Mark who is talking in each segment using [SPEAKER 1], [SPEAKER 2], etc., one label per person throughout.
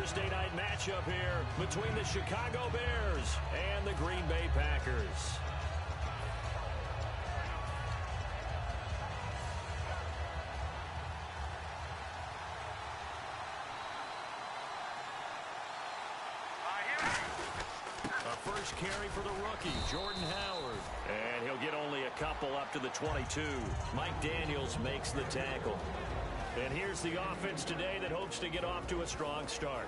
[SPEAKER 1] Thursday night matchup here between the Chicago Bears and the Green Bay Packers. First carry for the rookie, Jordan Howard. And he'll get only a couple up to the 22. Mike Daniels makes the tackle. And here's the offense today that hopes to get off to a strong start.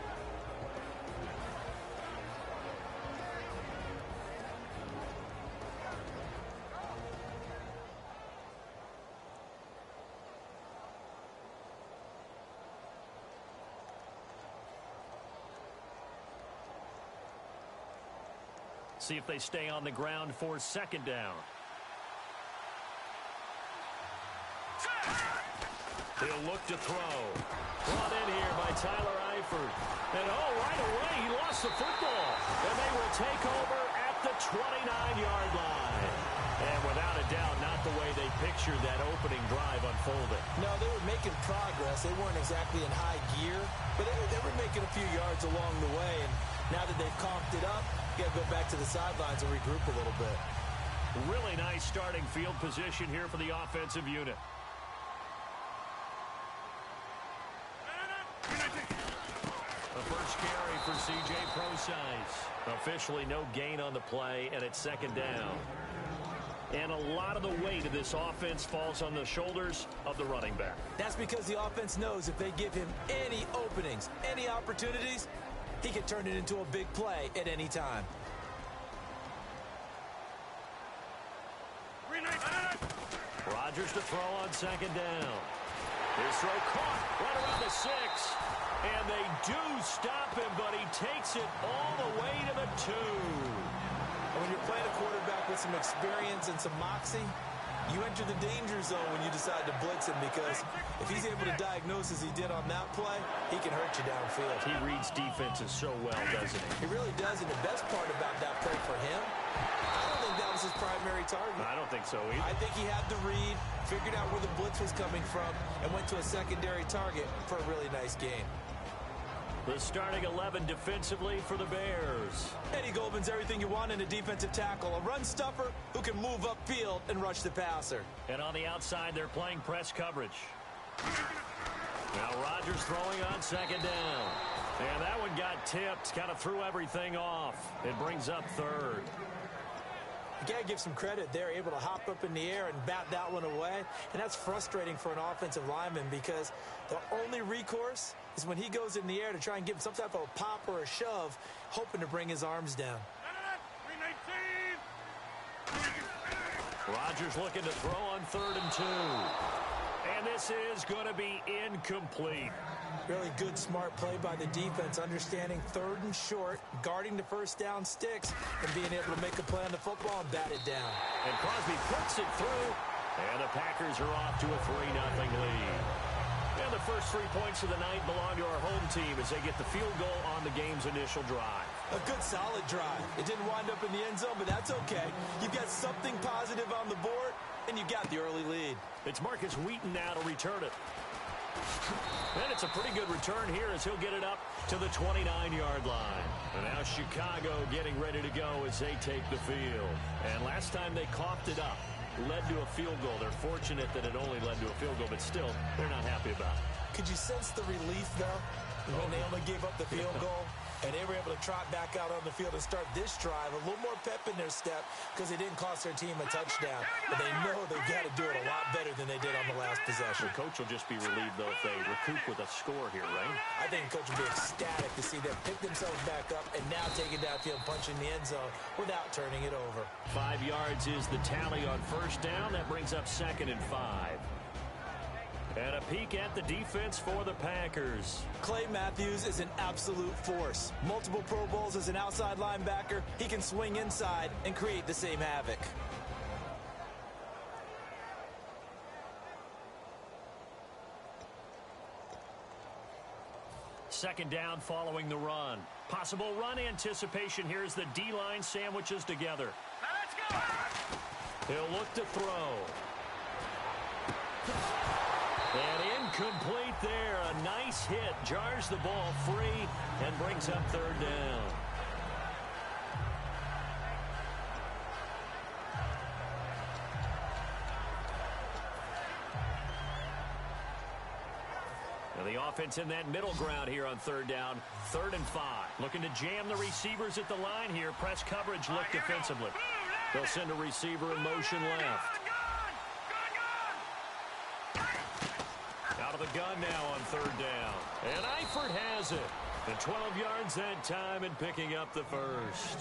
[SPEAKER 1] See if they stay on the ground for second down. He'll look to throw. Brought in here by Tyler Eifert. And right away he lost the football. And they will take over at the 29-yard line. And without a doubt, not the way they pictured that opening drive unfolding.
[SPEAKER 2] No, they were making progress. They weren't exactly in high gear, but they were making a few yards along the way. And now that they've conked it up, you got to go back to the sidelines and regroup a little bit.
[SPEAKER 1] Really nice starting field position here for the offensive unit. The first carry for C.J. Prosise. Officially no gain on the play, and it's second down. And a lot of the weight of this offense falls on the shoulders of the running back.
[SPEAKER 2] That's because the offense knows if they give him any openings, any opportunities, he can turn it into a big play at any time.
[SPEAKER 1] Rodgers to throw on second down. His throw caught right around the 6. And they do stop him, but he takes it all the way to the 2.
[SPEAKER 2] When you're playing a quarterback with some experience and some moxie, you enter the danger zone when you decide to blitz him, because if he's able to diagnose as he did on that play, he can hurt you downfield.
[SPEAKER 1] He reads defenses so well, doesn't he?
[SPEAKER 2] He really does, and the best part about that play for him, I don't think that was his primary target.
[SPEAKER 1] I don't think so either.
[SPEAKER 2] I think he had the read, figured out where the blitz was coming from, and went to a secondary target for a really nice game.
[SPEAKER 1] The starting 11 defensively for the Bears.
[SPEAKER 2] Eddie Goldman's everything you want in a defensive tackle. A run stuffer who can move upfield and rush the passer.
[SPEAKER 1] And on the outside, they're playing press coverage. Now Rodgers throwing on second down. And that one got tipped, kind of threw everything off. It brings up third.
[SPEAKER 2] You got to give some credit. They're able to hop up in the air and bat that one away. And that's frustrating for an offensive lineman, because the only recourse is when he goes in the air to try and give him some type of a pop or a shove, hoping to bring his arms down.
[SPEAKER 1] Rodgers looking to throw on 3rd and 2. And this is going to be incomplete.
[SPEAKER 2] Really good, smart play by the defense, understanding 3rd and short, guarding the first down sticks, and being able to make a play on the football and bat it down.
[SPEAKER 1] And Crosby puts it through, and the Packers are off to a 3-0 lead. And the first 3 points of the night belong to our home team as they get the field goal on the game's initial drive.
[SPEAKER 2] A good, solid drive. It didn't wind up in the end zone, but that's okay. You've got something positive on the board, and you got the early lead.
[SPEAKER 1] It's Marcus Wheaton now to return it. And it's a pretty good return here as he'll get it up to the 29-yard line. And now Chicago getting ready to go as they take the field. And last time they coughed it up, led to a field goal. They're fortunate that it only led to a field goal, but still, they're not happy about it.
[SPEAKER 2] Could you sense the relief, though, when they only gave up the field goal? And they were able to trot back out on the field and start this drive. A little more pep in their step because it didn't cost their team a touchdown. But they know they've got to do it a lot better than they did on the last possession.
[SPEAKER 1] The coach will just be relieved, though, if they recoup with a score here, right?
[SPEAKER 2] I think the coach will be ecstatic to see them pick themselves back up and now take it downfield, punching the end zone without turning it over.
[SPEAKER 1] 5 yards is the tally on first down. That brings up 2nd and 5. And a peek at the defense for the Packers.
[SPEAKER 2] Clay Matthews is an absolute force. Multiple Pro Bowls as an outside linebacker. He can swing inside and create the same havoc.
[SPEAKER 1] Second down following the run. Possible run anticipation here as the D-line sandwiches together. Let's go! He'll look to throw. And incomplete there. A nice base hit jars the ball free and brings up third down. The offense in that middle ground here on third down, 3rd and 5. Looking to jam the receivers at the line here. Press coverage look defensively. They'll send a receiver in motion left. Out of the gun now on 3rd down. And Eifert has it. And 12 yards that time and picking up the first.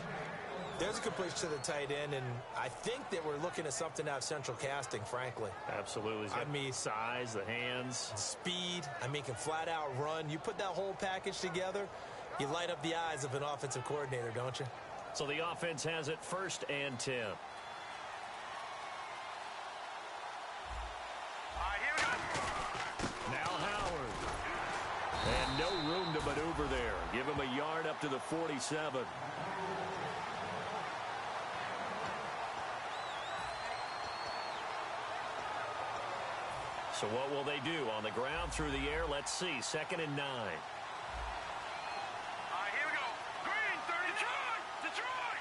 [SPEAKER 2] There's a completion to the tight end, and I think that we're looking at something out of Central Casting, frankly.
[SPEAKER 1] Absolutely.
[SPEAKER 2] I mean,
[SPEAKER 1] size, the hands.
[SPEAKER 2] Speed. I mean, can flat out run. You put that whole package together, you light up the eyes of an offensive coordinator, don't you?
[SPEAKER 1] So the offense has it 1st and 10. Now Howard. And no room to maneuver there. Give him a yard up to the 47. So what will they do? On the ground, through the air, let's see. 2nd and 9.
[SPEAKER 3] Here we go. Green, 30. Detroit!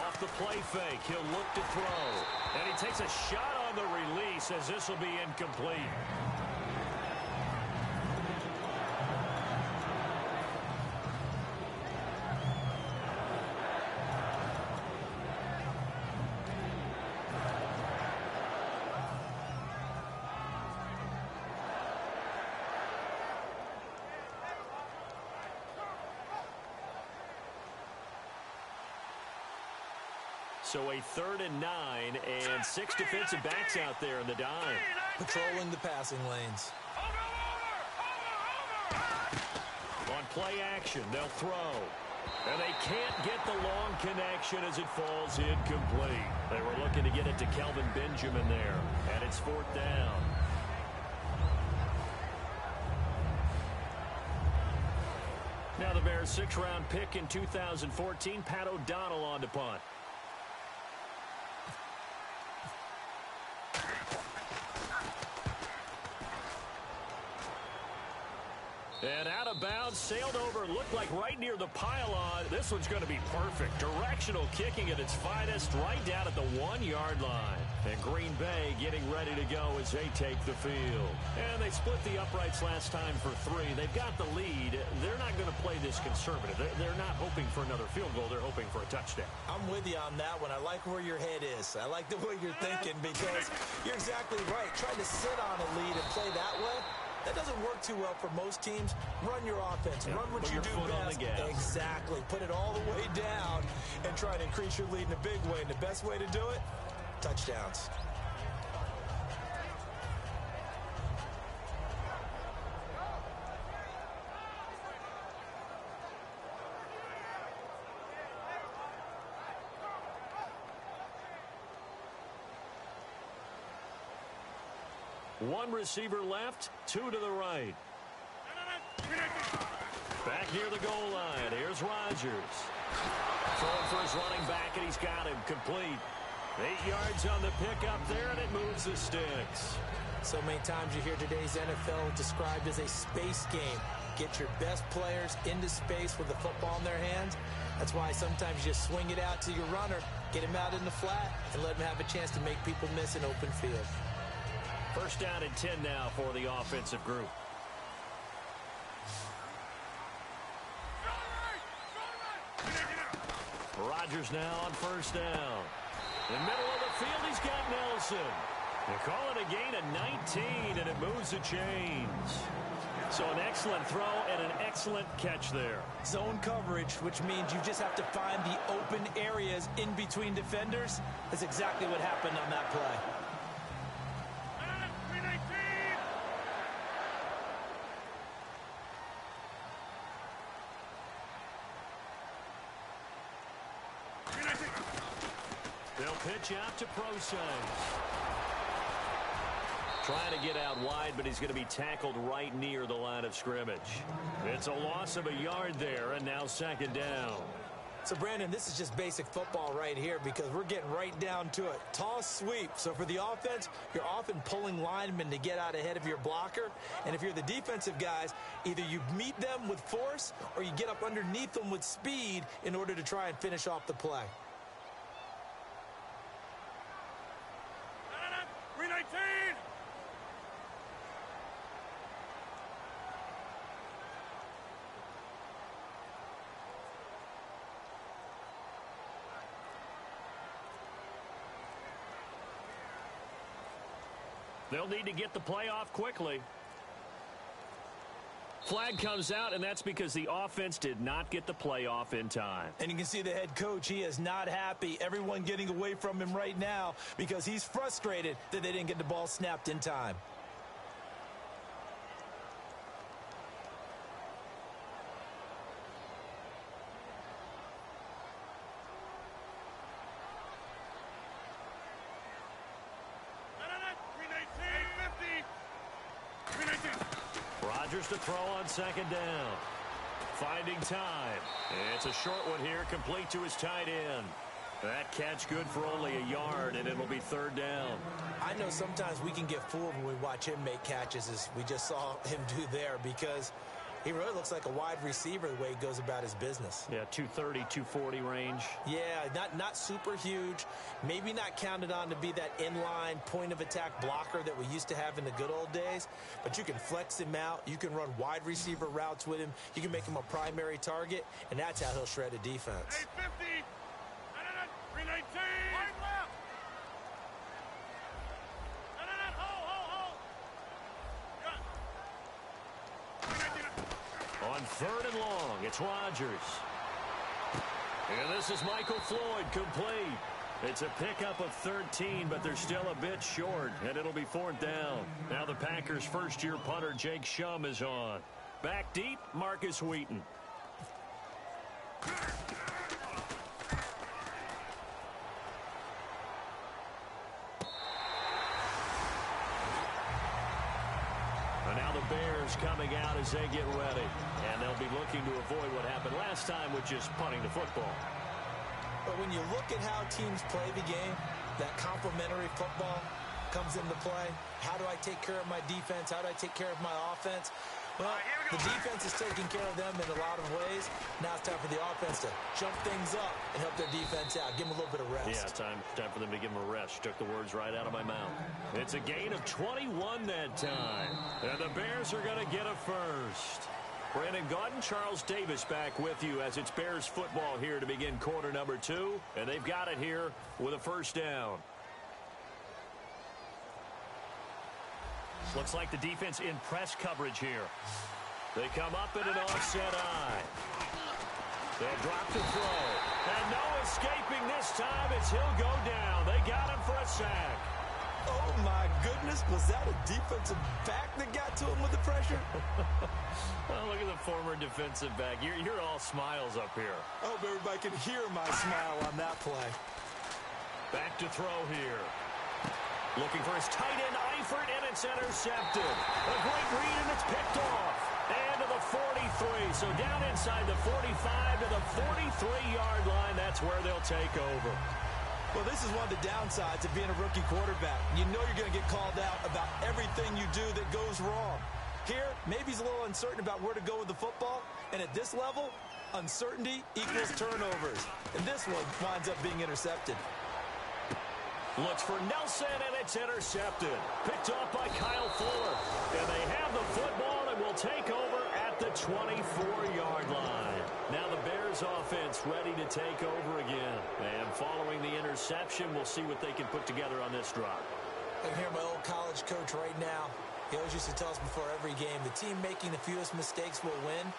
[SPEAKER 1] Off the play fake, he'll look to throw. And he takes a shot on the release as this will be incomplete. So a 3rd and 9 and 6 defensive backs out there in the dime.
[SPEAKER 2] Patrolling the passing lanes.
[SPEAKER 1] On play action, they'll throw. And they can't get the long connection as it falls incomplete. They were looking to get it to Kelvin Benjamin there. And it's 4th down. Now the Bears' 6th-round pick in 2014, Pat O'Donnell on to punt. And out of bounds, sailed over, looked like right near the pylon. This one's going to be perfect. Directional kicking at its finest, right down at the 1-yard line. And Green Bay getting ready to go as they take the field. And they split the uprights last time for 3. They've got the lead. They're not going to play this conservative. They're not hoping for another field goal. They're hoping for a touchdown.
[SPEAKER 2] I'm with you on that one. I like where your head is. I like the way you're thinking because you're exactly right. Trying to sit on a lead and play that way, that doesn't work too well for most teams. Run your offense. Run what you do best. Exactly. Put it all the way down and try to increase your lead in a big way. And the best way to do it, touchdowns.
[SPEAKER 1] One receiver left, 2 to the right. Back near the goal line. Here's Rodgers. Throwing for his running back, and he's got him complete. 8 yards on the pickup there, and it moves the sticks.
[SPEAKER 2] So many times you hear today's NFL described as a space game. Get your best players into space with the football in their hands. That's why sometimes you just swing it out to your runner, get him out in the flat, and let him have a chance to make people miss an open field.
[SPEAKER 1] 1st down and 10 now for the offensive group. Rodgers now on 1st down. In the middle of the field, he's got Nelson. They call it a gain of 19, and it moves the chains. So an excellent throw and an excellent catch there.
[SPEAKER 2] Zone coverage, which means you just have to find the open areas in between defenders. That's exactly what happened on that play.
[SPEAKER 1] They'll pitch out to Procise. Trying to get out wide, but he's going to be tackled right near the line of scrimmage. It's a loss of a yard there, and now 2nd down.
[SPEAKER 2] So, Brandon, this is just basic football right here because we're getting right down to it. Toss sweep. So for the offense, you're often pulling linemen to get out ahead of your blocker. And if you're the defensive guys, either you meet them with force or you get up underneath them with speed in order to try and finish off the play.
[SPEAKER 3] 319!
[SPEAKER 1] They'll need to get the play off quickly. Flag comes out, and that's because the offense did not get the play off in time.
[SPEAKER 2] And you can see the head coach, he is not happy. Everyone getting away from him right now because he's frustrated that they didn't get the ball snapped in time.
[SPEAKER 1] Rodgers to throw on second down. Finding time. It's a short one here, complete to his tight end. That catch good for only a yard, and it'll be third down.
[SPEAKER 2] I know sometimes we can get fooled when we watch him make catches, as we just saw him do there, because he really looks like a wide receiver the way he goes about his business.
[SPEAKER 1] Yeah, 230, 240 range.
[SPEAKER 2] Yeah, not super huge. Maybe not counted on to be that inline point-of-attack blocker that we used to have in the good old days. But you can flex him out. You can run wide receiver routes with him. You can make him a primary target, and that's how he'll shred a defense.
[SPEAKER 3] 850! 319! Right left!
[SPEAKER 1] On third and long, it's Rodgers. And this is Michael Floyd, complete. It's a pickup of 13, but they're still a bit short, and it'll be fourth down. Now the Packers' first-year punter, Jake Shum, is on. Back deep, Marcus Wheaton. And now the Bears coming out as they get ready. And they'll be looking to avoid what happened last time with just punting the football.
[SPEAKER 2] But when you look at how teams play the game, that complementary football comes into play. How do I take care of my defense? How do I take care of my offense? Well, the defense is taking care of them in a lot of ways. Now it's time for the offense to jump things up and help their defense out. Give them a little bit of rest.
[SPEAKER 1] Yeah, time for them to give them a rest. Took the words right out of my mouth. It's a gain of 21 that time. And the Bears are going to get a first. Brandon Gaudin, Charles Davis back with you as it's Bears football here to begin quarter number 2. And they've got it here with a first down. Looks like the defense in press coverage here. They come up in an offset eye. They'll drop the throw. And no escaping this time as he'll go down. They got him for a sack.
[SPEAKER 2] Oh, my goodness. Was that a defensive back that got to him with the pressure?
[SPEAKER 1] Oh, look at the former defensive back. You're all smiles up here.
[SPEAKER 2] I hope everybody can hear my smile on that play.
[SPEAKER 1] Back to throw here. Looking for his tight end, Eifert, and it's intercepted. A great read, and it's picked off. And to the 43. So down inside the 45 to the 43-yard line. That's where they'll take over.
[SPEAKER 2] Well, this is one of the downsides of being a rookie quarterback. You know you're going to get called out about everything you do that goes wrong. Here, maybe he's a little uncertain about where to go with the football. And at this level, uncertainty equals turnovers. And this one winds up being intercepted.
[SPEAKER 1] Looks for Nelson, and it's intercepted. Picked off by Kyle Fuller. And they have the football and will take over at the 24-yard line. Now the Bears offense ready to take over again. And following the interception, we'll see what they can put together on this drive.
[SPEAKER 2] I can hear my old college coach right now. He always used to tell us before every game, the team making the fewest mistakes will win.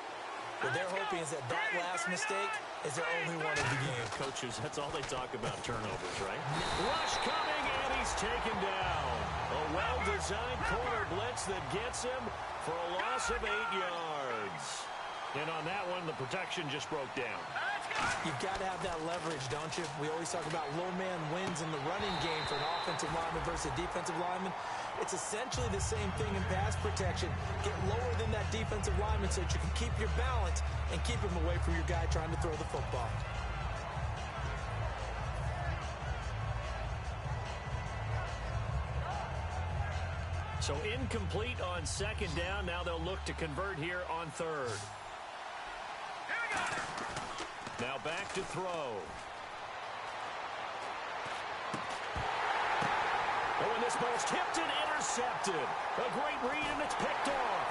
[SPEAKER 2] What they're hoping is that last mistake is their only one of the game.
[SPEAKER 1] Coaches, that's all they talk about, turnovers, right? Rush coming, and he's taken down. A well-designed corner blitz that gets him for a loss of 8 yards. And on that one, the protection just broke down.
[SPEAKER 2] You've got to have that leverage, don't you? We always talk about low man wins in the running game for an offensive lineman versus a defensive lineman. It's essentially the same thing in pass protection. Get lower than that defensive lineman so that you can keep your balance and keep him away from your guy trying to throw the football.
[SPEAKER 1] So incomplete on second down. Now they'll look to convert here on third. Now back to throw. Oh, and this ball's tipped and intercepted. A great read, and it's picked off.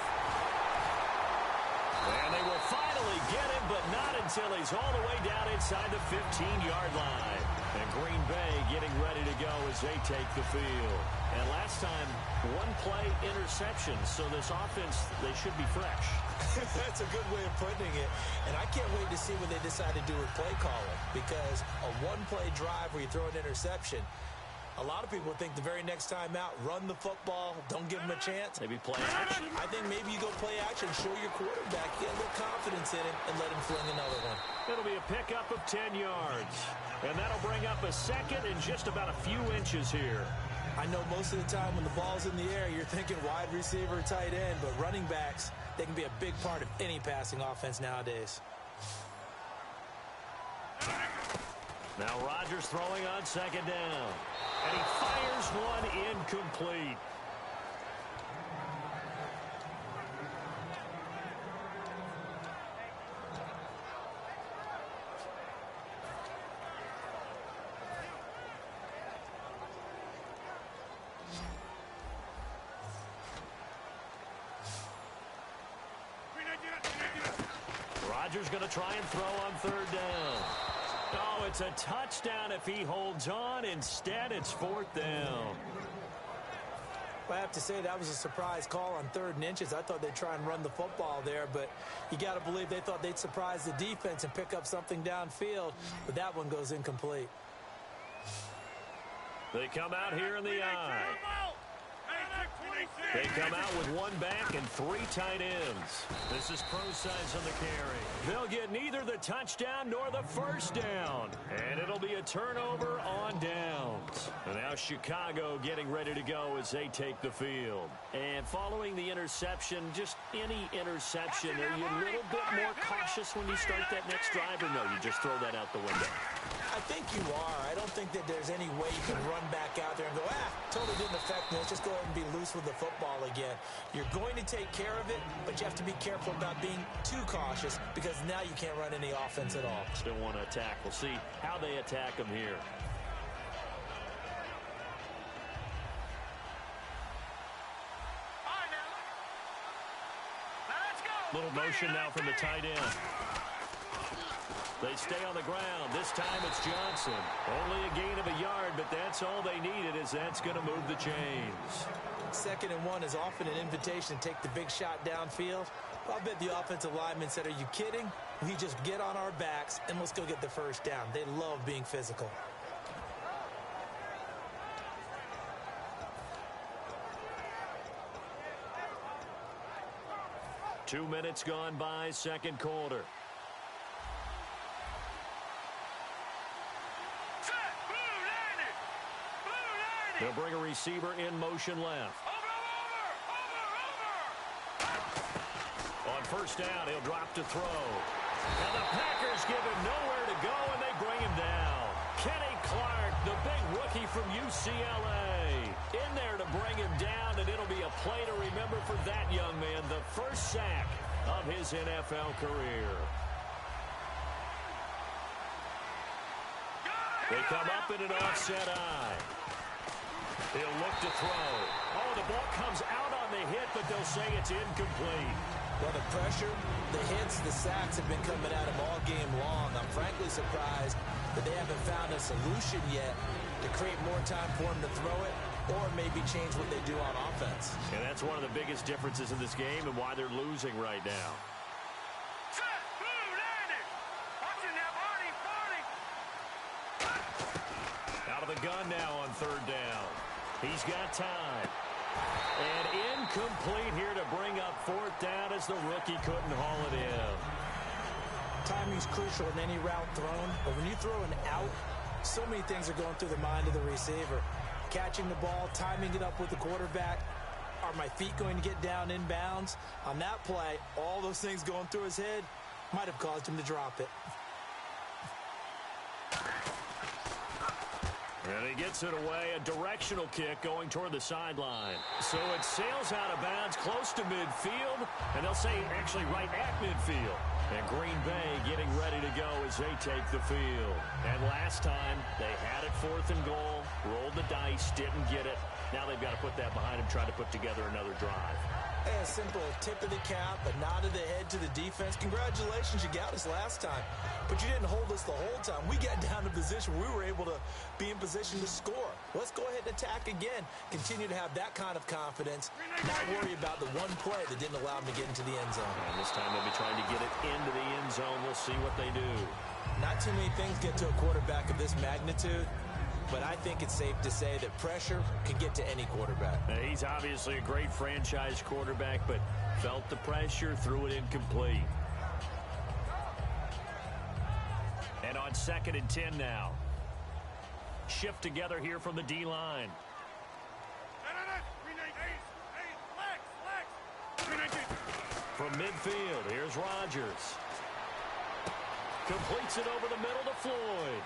[SPEAKER 1] And they will finally get him, but not until he's all the way down inside the 15-yard line. And Green Bay getting ready to go as they take the field. And last time, one-play interception, so this offense, they should be fresh.
[SPEAKER 2] That's a good way of putting it. And I can't wait to see what they decide to do with play calling, because a one-play drive where you throw an interception, a lot of people think the very next time out, run the football, don't give them a chance.
[SPEAKER 1] Maybe play action.
[SPEAKER 2] I think maybe you go play action, show your quarterback, get a little confidence in him, and let him fling another one.
[SPEAKER 1] It'll be a pickup of 10 yards. And that'll bring up a second and just about a few inches here.
[SPEAKER 2] I know most of the time when the ball's in the air, you're thinking wide receiver, tight end, but running backs, they can be a big part of any passing offense nowadays.
[SPEAKER 1] Now Rodgers throwing on second down. And he fires one incomplete. Rodgers going to try and throw on third down. Oh, it's a touchdown if he holds on. Instead, it's fourth down.
[SPEAKER 2] Well, I have to say that was a surprise call on 3rd and inches. I thought they'd try and run the football there, but you got to believe they thought they'd surprise the defense and pick up something downfield, but that one goes incomplete.
[SPEAKER 1] They come out here in the eye. They come out with one back and 3 tight ends. This is pro size on the carry. They'll get neither the touchdown nor the first down. And it'll be a turnover on downs. And now Chicago getting ready to go as they take the field. And following the interception, just any interception, are you a little bit more cautious when you start that next drive, or no, you just throw that out the window?
[SPEAKER 2] I think you are. I don't think that there's any way you can run back out there and go, totally didn't affect me. Let's just go ahead and be loose with the football again. You're going to take care of it, but you have to be careful about being too cautious, because now you can't run any offense at all.
[SPEAKER 1] Still want to attack. We'll see how they attack them here. Little motion now from the tight end. They stay on the ground. This time it's Johnson. Only a gain of a yard, but that's all they needed, as that's going to move the chains.
[SPEAKER 2] 2nd and 1 is often an invitation to take the big shot downfield. I'll bet the offensive lineman said, are you kidding? We just get on our backs and let's go get the first down. They love being physical.
[SPEAKER 1] Two minutes gone by, second quarter. They'll bring a receiver in motion left. On first down, he'll drop to throw. And the Packers give him nowhere to go, and they bring him down. Kenny Clark, the big rookie from UCLA, in there to bring him down, and it'll be a play to remember for that young man, the first sack of his NFL career. They come up in an offset eye. He'll look to throw. Oh, the ball comes out on the hit, but they'll say it's incomplete.
[SPEAKER 2] Well, the pressure, the hits, the sacks have been coming at him all game long. I'm frankly surprised that they haven't found a solution yet to create more time for him to throw it, or maybe change what they do on offense.
[SPEAKER 1] And that's one of the biggest differences in this game and why they're losing right now. Out of the gun now on third down. He's got time. And incomplete here to bring up fourth down as the rookie couldn't haul it in.
[SPEAKER 2] Timing's crucial in any route thrown, but when you throw an out, so many things are going through the mind of the receiver. Catching the ball, timing it up with the quarterback. Are my feet going to get down in bounds? On that play, all those things going through his head might have caused him to drop it.
[SPEAKER 1] And he gets it away, a directional kick going toward the sideline. So it sails out of bounds close to midfield, and they'll say actually right at midfield. And Green Bay getting ready to go as they take the field. And last time, they had it 4th and goal, rolled the dice, didn't get it. Now they've got to put that behind them, try to put together another drive.
[SPEAKER 2] A simple tip of the cap, a nod of the head to the defense. Congratulations, you got us last time. But you didn't hold us the whole time. We got down to position where we were able to be in position to score. Let's go ahead and attack again. Continue to have that kind of confidence. Not worry about the one play that didn't allow them to get into the end zone.
[SPEAKER 1] And this time they'll be trying to get it into the end zone. We'll see what they do.
[SPEAKER 2] Not too many things get to a quarterback of this magnitude. But I think it's safe to say that pressure can get to any quarterback.
[SPEAKER 1] Now, he's obviously a great franchise quarterback, but felt the pressure, threw it incomplete. And on 2nd and 10 now. Shift together here from the D-line. From midfield, here's Rodgers. Completes it over the middle to Floyd.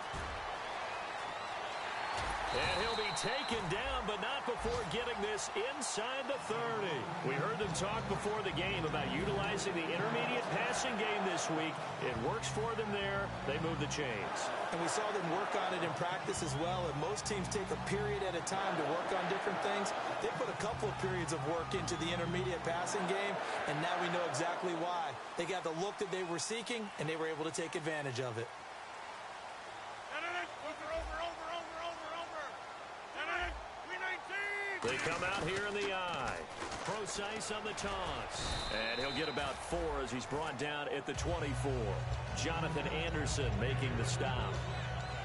[SPEAKER 1] And he'll be taken down, but not before getting this inside the 30. We heard them talk before the game about utilizing the intermediate passing game this week. It works for them there. They move the chains.
[SPEAKER 2] And we saw them work on it in practice as well. And most teams take a period at a time to work on different things. They put a couple of periods of work into the intermediate passing game, and now we know exactly why. They got the look that they were seeking, and they were able to take advantage of it.
[SPEAKER 1] They come out here in the eye. Procise on the toss. And he'll get about 4 as he's brought down at the 24. Jonathan Anderson making the stop.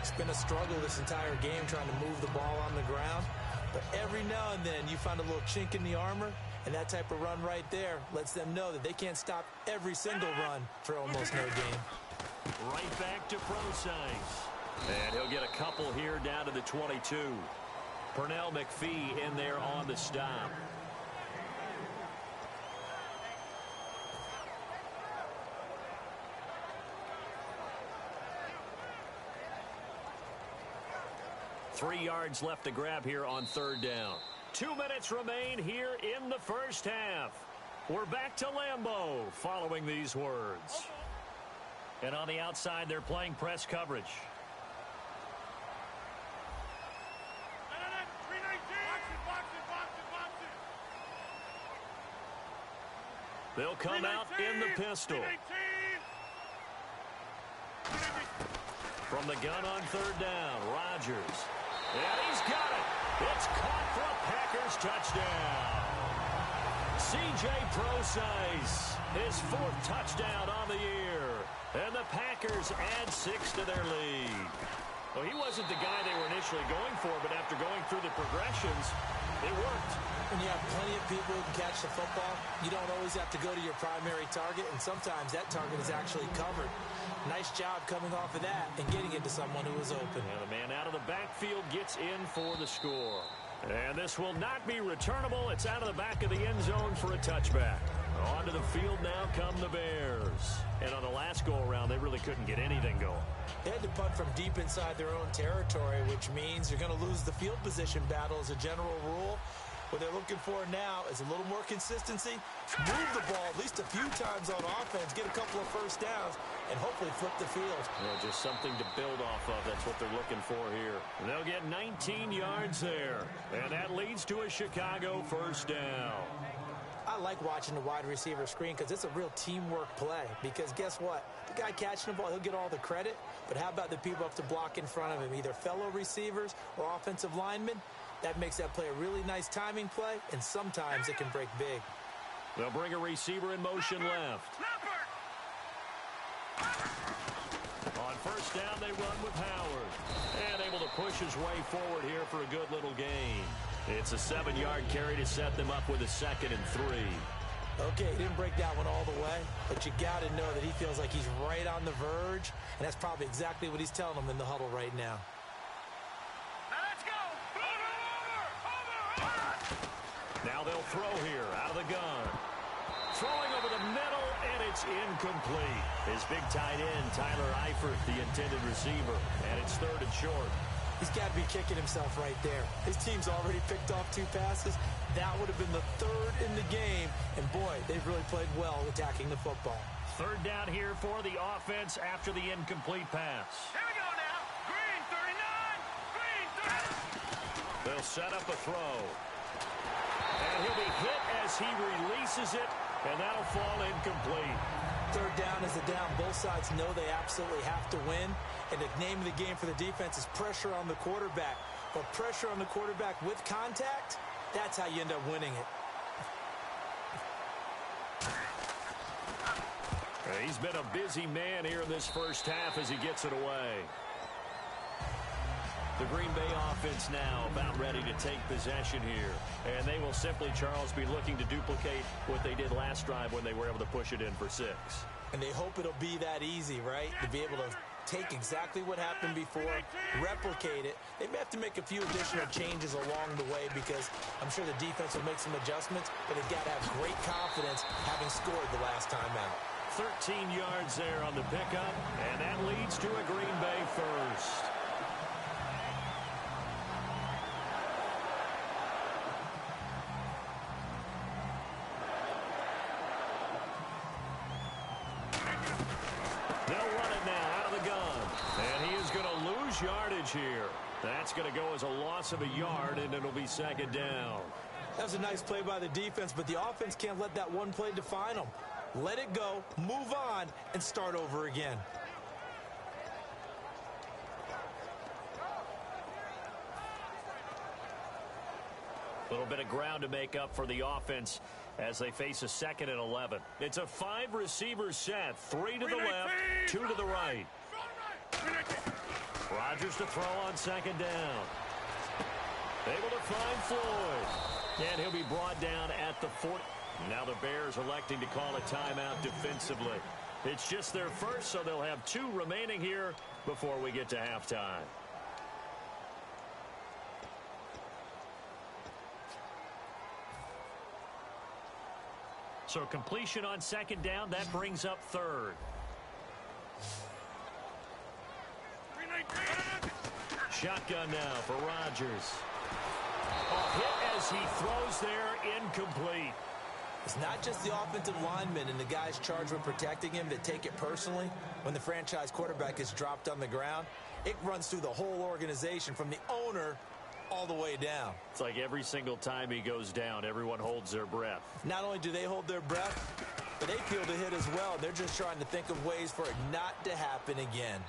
[SPEAKER 2] It's been a struggle this entire game trying to move the ball on the ground. But every now and then you find a little chink in the armor, and that type of run right there lets them know that they can't stop every single run for almost no gain.
[SPEAKER 1] Right back to Procise. And he'll get a couple here down to the 22. Pernell McPhee in there on the stop. Three yards left to grab here on 3rd down. 2 minutes remain here in the first half. We're back to Lambeau following these words. And on the outside, they're playing press coverage. They'll come out in the pistol. From the gun on 3rd down, Rodgers. And he's got it. It's caught for a Packers touchdown. C.J. Procise, his 4th touchdown on the year. And the Packers add 6 to their lead. Well, he wasn't the guy they were initially going for, but after going through the progressions, it worked.
[SPEAKER 2] When you have plenty of people who can catch the football, you don't always have to go to your primary target, and sometimes that target is actually covered. Nice job coming off of that and getting it to someone who was open.
[SPEAKER 1] And the man out of the backfield gets in for the score. And this will not be returnable. It's out of the back of the end zone for a touchback. Onto the field now come the Bears. And on the last go-around, they really couldn't get anything going.
[SPEAKER 2] They had to punt from deep inside their own territory, which means you're going to lose the field position battle as a general rule. What they're looking for now is a little more consistency, move the ball at least a few times on offense, get a couple of first downs, and hopefully flip the field.
[SPEAKER 1] Yeah, just something to build off of. That's what they're looking for here. And they'll get 19 yards there, and that leads to a Chicago first down.
[SPEAKER 2] I like watching the wide receiver screen because it's a real teamwork play. Because guess what? The guy catching the ball, he'll get all the credit. But how about the people up to block in front of him, either fellow receivers or offensive linemen? That makes that play a really nice timing play, and sometimes it can break big.
[SPEAKER 1] They'll bring a receiver in motion left. On first down, they run with Howard. And able to push his way forward here for a good little gain. It's a 7-yard carry to set them up with a 2nd and 3.
[SPEAKER 2] Okay, he didn't break that one all the way, but you got to know that he feels like he's right on the verge, and that's probably exactly what he's telling them in the huddle right now.
[SPEAKER 1] Now they'll throw here out of the gun. Throwing over the middle, and it's incomplete. His big tight end, Tyler Eifert, the intended receiver, and it's 3rd and short.
[SPEAKER 2] He's got to be kicking himself right there. His team's already picked off 2 passes. That would have been the 3rd in the game. And, boy, they've really played well attacking the football.
[SPEAKER 1] 3rd down here for the offense after the incomplete pass.
[SPEAKER 3] Here we go now. Green 39. Green 30.
[SPEAKER 1] They'll set up a throw. And he'll be hit as he releases it, and that'll fall incomplete.
[SPEAKER 2] 3rd down is a down. Both sides know they absolutely have to win. And the name of the game for the defense is pressure on the quarterback. But pressure on the quarterback with contact, that's how you end up winning it.
[SPEAKER 1] He's been a busy man here in this first half as he gets it away. The Green Bay offense now about ready to take possession here. And they will simply, Charles, be looking to duplicate what they did last drive when they were able to push it in for 6.
[SPEAKER 2] And they hope it'll be that easy, right? To be able to take exactly what happened before, replicate it. They may have to make a few additional changes along the way because I'm sure the defense will make some adjustments, but they've got to have great confidence having scored the last time out.
[SPEAKER 1] 13 yards there on the pickup, and that leads to a Green Bay first. They'll run it now out of the gun, and he is going to lose yardage here. That's going to go as a loss of a yard, and it'll be 2nd down.
[SPEAKER 2] That was a nice play by the defense, but the offense can't let that one play define them. Let it go, move on, and start over again.
[SPEAKER 1] A little bit of ground to make up for the offense as they face a 2nd and 11. It's a 5-receiver set, 3 to the left, 2 to the right. Rodgers to throw on 2nd down. Able to find Floyd. And he'll be brought down at the 40. Now the Bears electing to call a timeout defensively. It's just their first, so they'll have 2 remaining here before we get to halftime. So completion on 2nd down, that brings up 3rd. Shotgun now for Rodgers. A hit as he throws there, incomplete.
[SPEAKER 2] It's not just the offensive linemen and the guys charged with protecting him that take it personally. When the franchise quarterback is dropped on the ground, it runs through the whole organization from the owner all the way down.
[SPEAKER 1] It's like every single time he goes down, everyone holds their breath.
[SPEAKER 2] Not only do they hold their breath, but they feel the hit as well. They're just trying to think of ways for it not to happen again.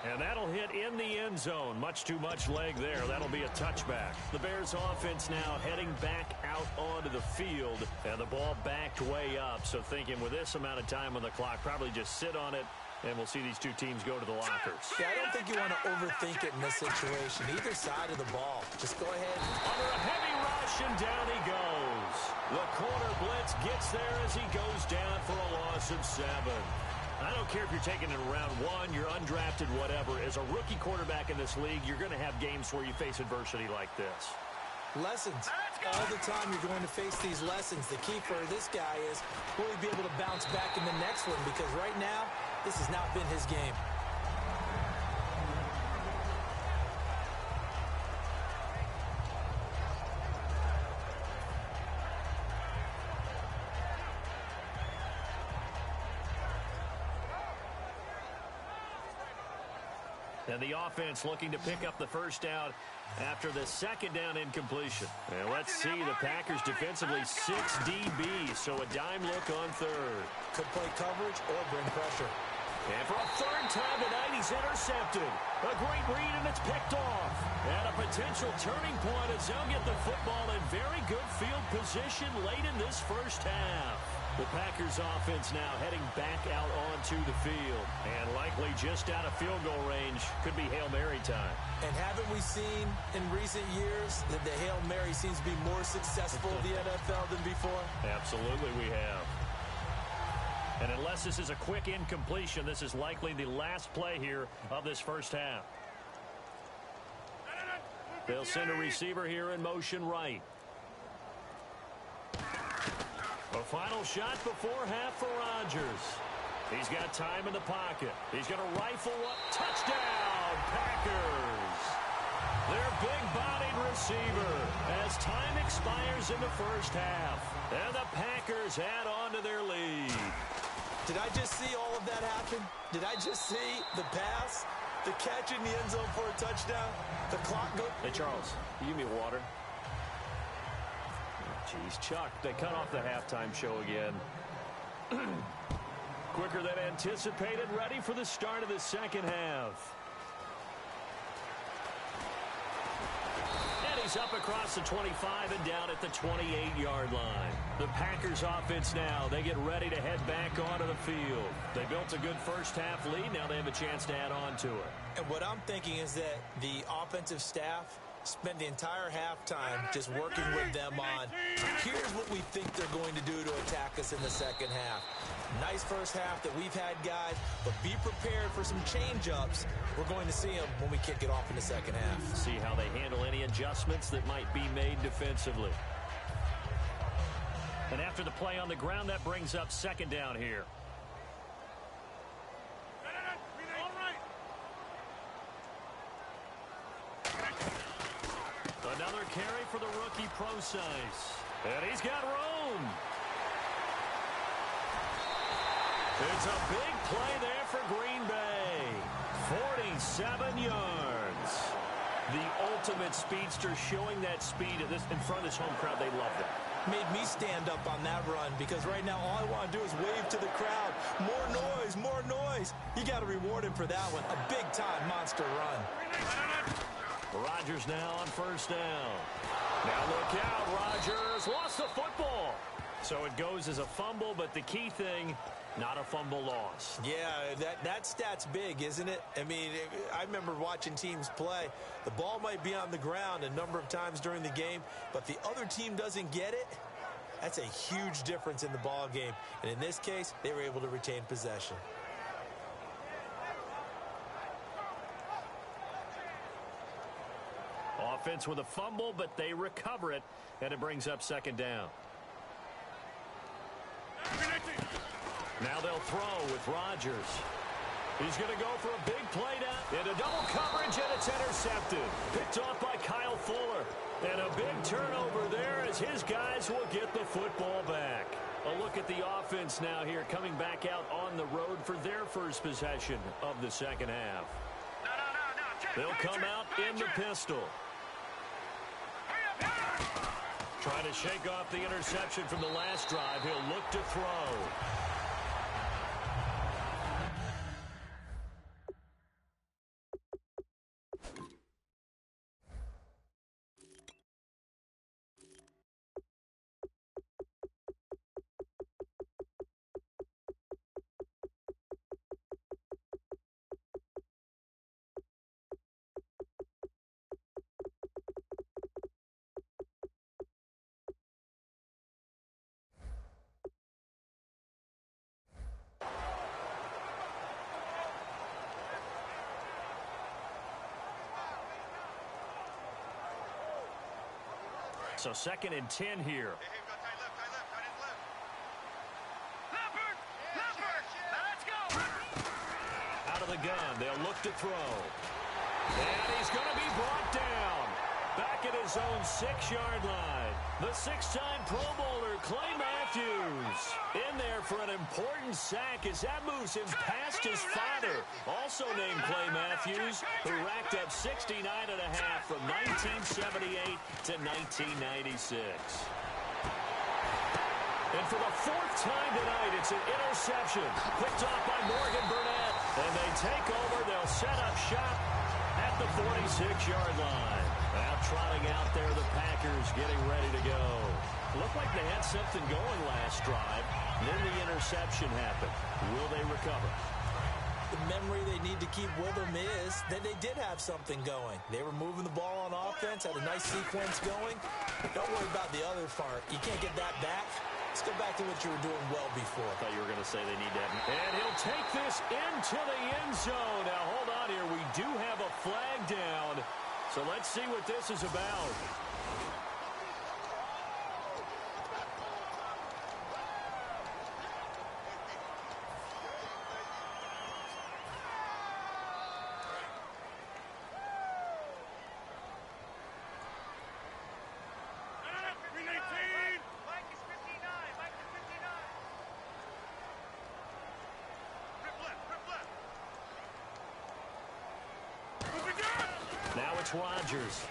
[SPEAKER 1] And that'll hit in the end zone. Much too much leg there. That'll be a touchback. The Bears offense now heading back out onto the field. And the ball backed way up. So thinking with this amount of time on the clock, probably just sit on it. And we'll see these 2 teams go to the lockers.
[SPEAKER 2] Yeah, I don't think you want to overthink it in this situation. Either side of the ball. Just go ahead.
[SPEAKER 1] Under a heavy rush, and down he goes. The corner blitz gets there as he goes down for a loss of 7. I don't care if you're taking it in round 1, you're undrafted, whatever. As a rookie quarterback in this league, you're going to have games where you face adversity like this.
[SPEAKER 2] Lessons. All the time you're going to face these lessons. The key for this guy is, will he be able to bounce back in the next one? Because right now, this has not been his game.
[SPEAKER 1] And the offense looking to pick up the first down after the 2nd down incompletion. And let's see the Packers defensively 6 DBs, so a dime look on 3rd.
[SPEAKER 2] Could play coverage or bring pressure.
[SPEAKER 1] And for a 3rd time tonight, he's intercepted. A great read, and it's picked off. And a potential turning point as they'll get the football in very good field position late in this first half. The Packers offense now heading back out onto the field. And likely just out of field goal range. Could be Hail Mary time.
[SPEAKER 2] And haven't we seen in recent years that the Hail Mary seems to be more successful in the NFL than before?
[SPEAKER 1] Absolutely we have. And unless this is a quick incompletion, this is likely the last play here of this first half. They'll send a receiver here in motion right. A final shot before half for Rodgers. He's got time in the pocket. He's going to rifle one. Touchdown, Packers. Their big-bodied receiver as time expires in the first half. And the Packers add on to their lead.
[SPEAKER 2] Did I just see all of that happen? Did I just see the pass, the catch in the end zone for a touchdown, the clock go?
[SPEAKER 1] Hey, Charles, you give me water? Jeez, Chuck, they cut off the halftime show again. Quicker than anticipated, ready for the start of the second half. And he's up across the 25 and down at the 28-yard line. The Packers offense now, they get ready to head back onto the field. They built a good first half lead. Now they have a chance to add on to it.
[SPEAKER 2] And what I'm thinking is that the offensive staff spent the entire halftime just working with them on, here's what we think they're going to do to attack us in the second half. Nice first half that we've had, guys, but be prepared for some change-ups. We're going to see them when we kick it off in the second half.
[SPEAKER 1] See how they handle any adjustments that might be made defensively. And after the play on the ground, that brings up second down here. Another carry for the rookie Procise. And he's got room. It's a big play there for Green Bay. 47 yards. The ultimate speedster showing that speed in front of this home crowd. They love that.
[SPEAKER 2] Made me stand up on that run because right now all I want to do is wave to the crowd. More noise, more noise. You got to reward him for that one. A big-time monster run.
[SPEAKER 1] Rodgers now on first down. Now look out, Rodgers lost the football. So it goes as a fumble, but the key thing, not a fumble loss.
[SPEAKER 2] Yeah, that stat's big, isn't it? I mean, I remember watching teams play. The ball might be on the ground a number of times during the game, but the other team doesn't get it. That's a huge difference in the ball game. And in this case, they were able to retain possession.
[SPEAKER 1] Offense with a fumble, but they recover it, and it brings up second down. Now they'll throw with Rodgers. He's going to go for a big play down. Into double coverage, and it's intercepted. Picked off by Kyle Fuller. And a big turnover there as his guys will get the football back. A look at the offense now here, coming back out on the road for their first possession of the second half. They'll come out in the pistol. Trying to shake off the interception from the last drive. He'll look to throw. So 2nd and 10 here. Out of the gun, they'll look to throw. And he's going to be brought down. Back at his own 6-yard line. The 6-time Pro Bowler, Clay Matthews, in there for an important sack as that moves him past his father, also named Clay Matthews, who racked up 69.5 from 1978 to 1996. And for the 4th time tonight, it's an interception picked off by Morgan Burnett. And they take over. They'll set up shop at the 46-yard line. Now trotting out there, the Packers getting ready to go. Looked like they had something going last drive. Then the interception happened. Will they recover?
[SPEAKER 2] The memory they need to keep with them is that they did have something going. They were moving the ball on offense, had a nice sequence going. Don't worry about the other part. You can't get that back. Let's go back to what you were doing well before.
[SPEAKER 1] I thought you were going to say they need to have... And he'll take this into the end zone. Now, hold on here. We do have a flag down. So let's see what this is about. it's Rodgers.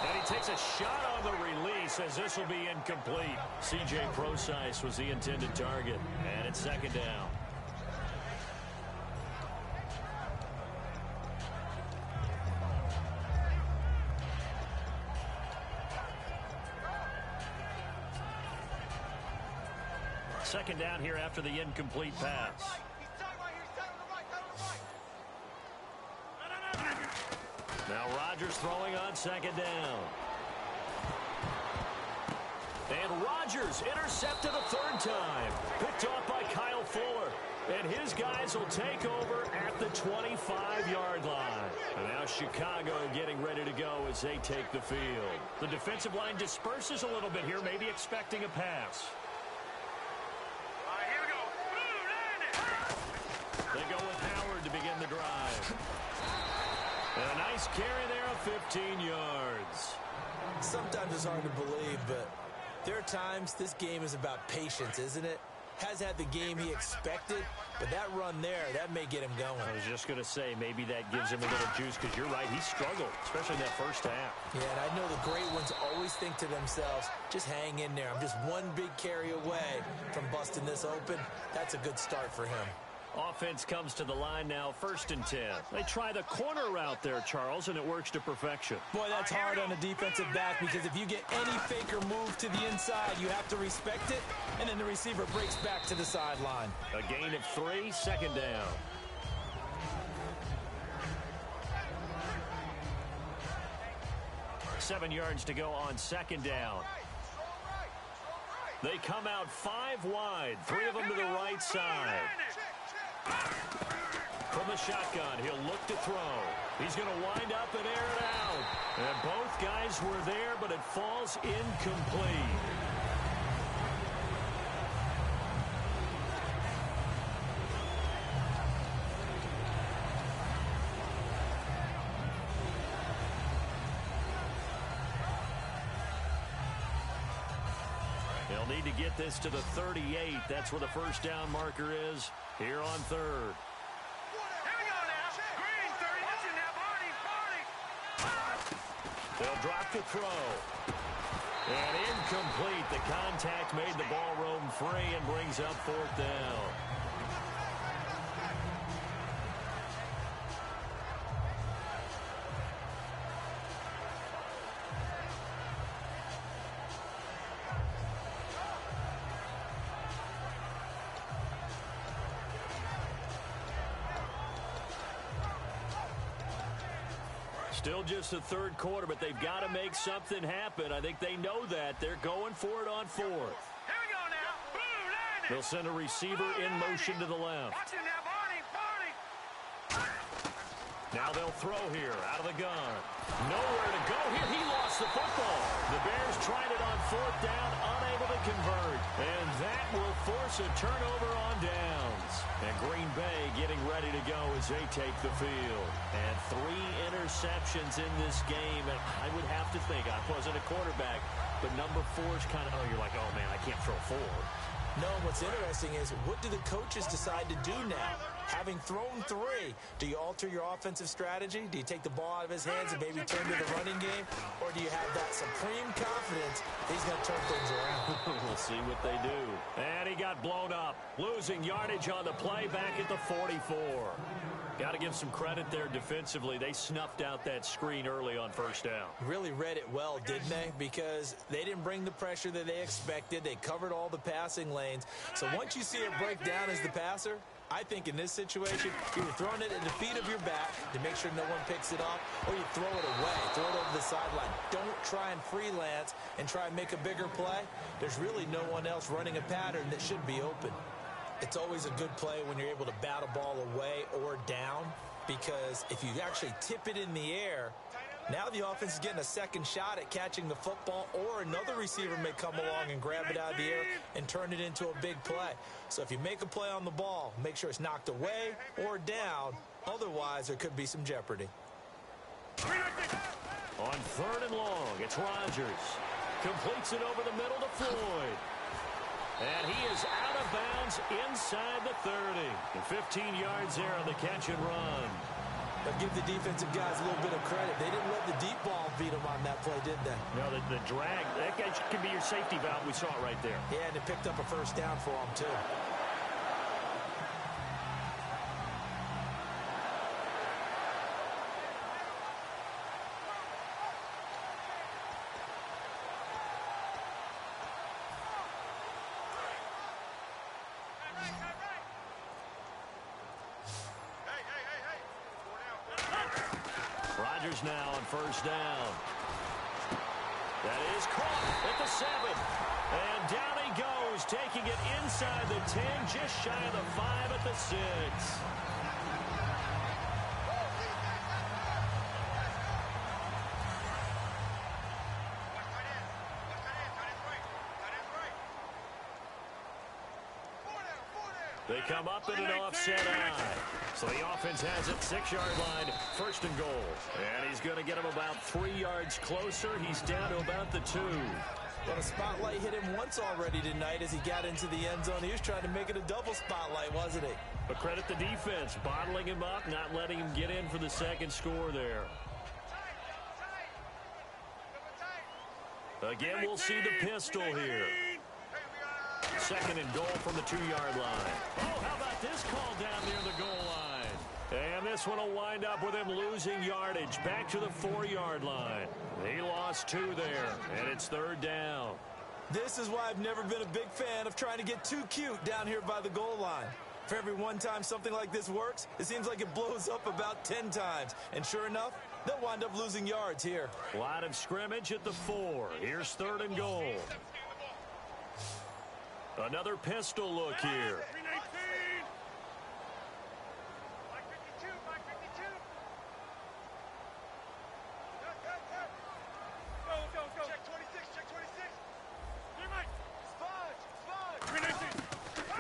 [SPEAKER 1] And he takes a shot on the release as this will be incomplete. C.J. Prosise was the intended target. And it's second down. Second down here after the incomplete pass. Now Rodgers throwing on second down. And Rodgers intercepted a third time. Picked off by Kyle Fuller. And his guys will take over at the 25-yard line. And now Chicago getting ready to go as they take the field. The defensive line disperses a little bit here, maybe expecting a pass. They go with Howard to begin the drive. And a nice carry there of 15 yards.
[SPEAKER 2] Sometimes it's hard to believe, but there are times this game is about patience, isn't it? Has had the game he expected, but that run there, that may get him going.
[SPEAKER 1] I was just going to say, maybe that gives him a little juice, because you're right, he struggled, especially in that first half.
[SPEAKER 2] Yeah, and I know the great ones always think to themselves, just hang in there. I'm just one big carry away from busting this open. That's a good start for him.
[SPEAKER 1] Offense comes to the line now, 1st and 10. They try the corner route there, Charles, and it works to perfection.
[SPEAKER 2] Boy, that's hard on a defensive back, because if you get any fake or move to the inside, you have to respect it, and then the receiver breaks back to the sideline.
[SPEAKER 1] A gain of 3, second down. Seven yards to go on second down. They come out 5 wide, 3 of them to the right side. From the shotgun, he'll look to throw. He's going to wind up and air it out. And both guys were there, but it falls incomplete. They'll need to get this to the 38. That's where the first down marker is here on third. They'll drop the throw. And incomplete. The contact made the ball roam free and brings up 4th down. Still just the third quarter, but they've got to make something happen. I think they know that. They're going for it on 4th.
[SPEAKER 3] Here we go now. Boom,
[SPEAKER 1] they'll send a receiver in motion to the left.
[SPEAKER 3] Watch it now, Barney.
[SPEAKER 1] Now they'll throw here out of the gun. Nowhere to go here. He lost the football. The Bears tried it on 4th down, unable to convert. And that will force a turnover on downs. And Green Bay getting ready to go as they take the field. And 3 interceptions in this game. And I would have to think, I wasn't a quarterback, but number 4 is kind of, you're like, oh, man, I can't throw 4.
[SPEAKER 2] No, what's interesting is, what do the coaches decide to do now? Having thrown 3, do you alter your offensive strategy? Do you take the ball out of his hands and maybe turn to the running game? Or do you have that supreme confidence he's going to turn things around?
[SPEAKER 1] We'll see what they do. And he got blown up. Losing yardage on the play back at the 44. Got to give some credit there defensively. They snuffed out that screen early on first down.
[SPEAKER 2] Really read it well, didn't they? Because they didn't bring the pressure that they expected. They covered all the passing lanes. So once you see it break down as the passer, I think in this situation, you're throwing it at the feet of your back to make sure no one picks it off, or you throw it away, throw it over the sideline. Don't try and freelance and try and make a bigger play. There's really no one else running a pattern that should be open. It's always a good play when you're able to bat a ball away or down, because if you actually tip it in the air, now the offense is getting a second shot at catching the football, or another receiver may come along and grab it out of the air and turn it into a big play. So if you make a play on the ball, make sure it's knocked away or down. Otherwise, there could be some jeopardy.
[SPEAKER 1] On 3rd and long, it's Rodgers. Completes it over the middle to Floyd. And he is out of bounds inside the 30. And 15 yards there on the catch and run.
[SPEAKER 2] But give the defensive guys a little bit of credit. They didn't let the deep ball beat them on that play, did they?
[SPEAKER 1] No, the drag, that guy can be your safety valve. We saw it right there.
[SPEAKER 2] Yeah, and it picked up a first down for them, too.
[SPEAKER 3] Rodgers
[SPEAKER 1] now on first down. That is caught at the 7. And down he goes, taking it inside the 10, just shy of the 5 at the 6. They come up in an offset eye. So the offense has it, 6-yard line, first and goal. And he's going to get him about 3 yards closer. He's down to about the 2.
[SPEAKER 2] Well, the spotlight hit him once already tonight as he got into the end zone. He was trying to make it a double spotlight, wasn't he?
[SPEAKER 1] But credit the defense, bottling him up, not letting him get in for the second score there. Again, we'll see the pistol here. Second and goal from the 2-yard line. Oh, how about this call down near the goal line? And this one will wind up with him losing yardage back to the 4-yard line. He lost 2 there, and it's third down.
[SPEAKER 2] This is why I've never been a big fan of trying to get too cute down here by the goal line. For every one time something like this works, it seems like it blows up about 10 times. And sure enough, they'll wind up losing yards here.
[SPEAKER 1] A lot of scrimmage at the 4. Here's third and goal. Another pistol look here.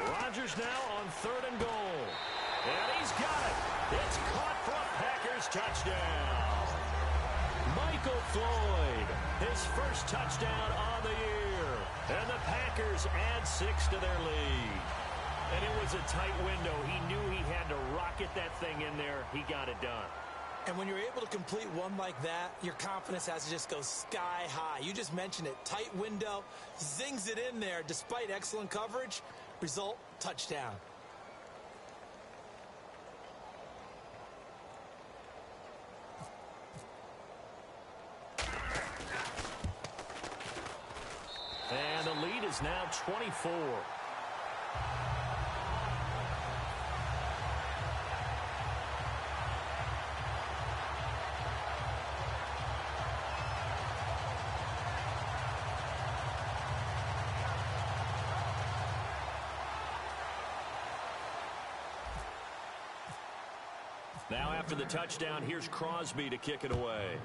[SPEAKER 1] Rodgers now on third and goal. And he's got it. It's caught for a Packers touchdown. Michael Floyd, his first touchdown on the year. And the Packers add 6 to their lead. And it was a tight window. He knew he had to rocket that thing in there. He got it done.
[SPEAKER 2] And when you're able to complete one like that, your confidence has to just go sky high. You just mentioned it. Tight window, zings it in there despite excellent coverage. Result, touchdown.
[SPEAKER 1] And the lead is now 24. Now after the touchdown, here's Crosby to kick it away.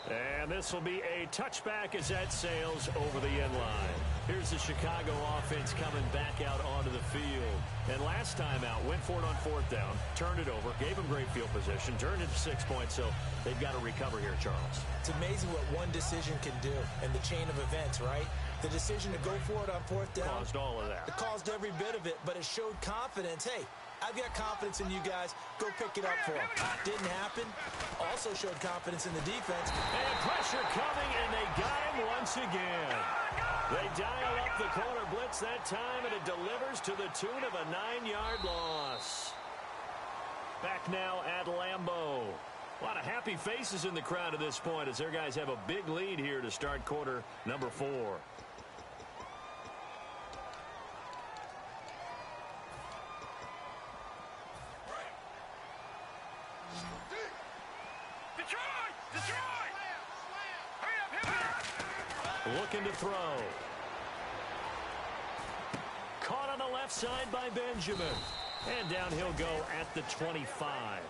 [SPEAKER 1] And this will be a touchback as that sails over the end line. Here's the Chicago offense coming back out onto the field. And last time out, went for it on fourth down, turned it over, gave them great field position, turned it to 6 points, so they've got to recover here, Charles.
[SPEAKER 2] It's amazing what one decision can do in the chain of events, right? The decision to go for it on fourth down
[SPEAKER 1] caused all of that.
[SPEAKER 2] It caused every bit of it, but it showed confidence. Hey, I've got confidence in you guys. Go pick it up for them. Didn't happen. Also showed confidence in the defense.
[SPEAKER 1] And pressure coming, and they got him once again. They dial up the corner blitz that time, and it delivers to the tune of a 9-yard loss. Back now at Lambeau. A lot of happy faces in the crowd at this point as their guys have a big lead here to start quarter number 4. Looking to throw. Caught on the left side by Benjamin. And down he'll go at the 25.